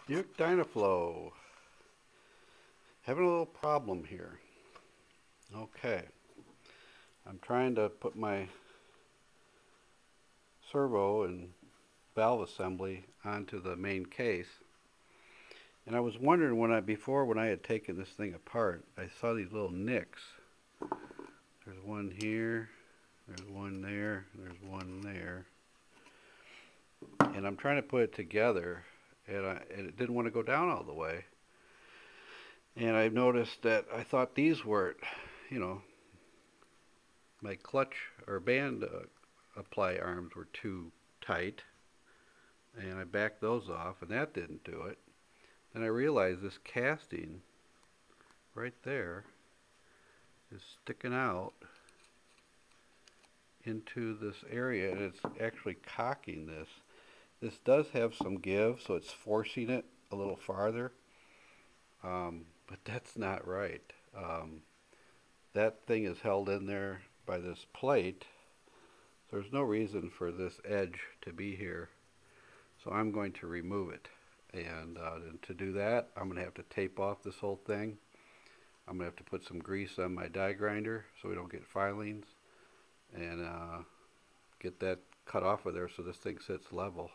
Duke Dynaflow. Having a little problem here. Okay. I'm trying to put my servo and valve assembly onto the main case. And I was wondering when I had taken this thing apart, I saw these little nicks. There's one here, there's one there, there's one there. And I'm trying to put it together, and it didn't want to go down all the way. And I noticed that I thought these weren't, you know, my clutch or band apply arms were too tight. And I backed those off, and that didn't do it. Then I realized this casting right there is sticking out into this area, and it's actually cocking this. This does have some give, so it's forcing it a little farther, but that's not right. That thing is held in there by this plate. So there's no reason for this edge to be here. So I'm going to remove it. And to do that, I'm going to have to tape off this whole thing. I'm going to have to put some grease on my die grinder so we don't get filings. And get that cut off of there so this thing sits level.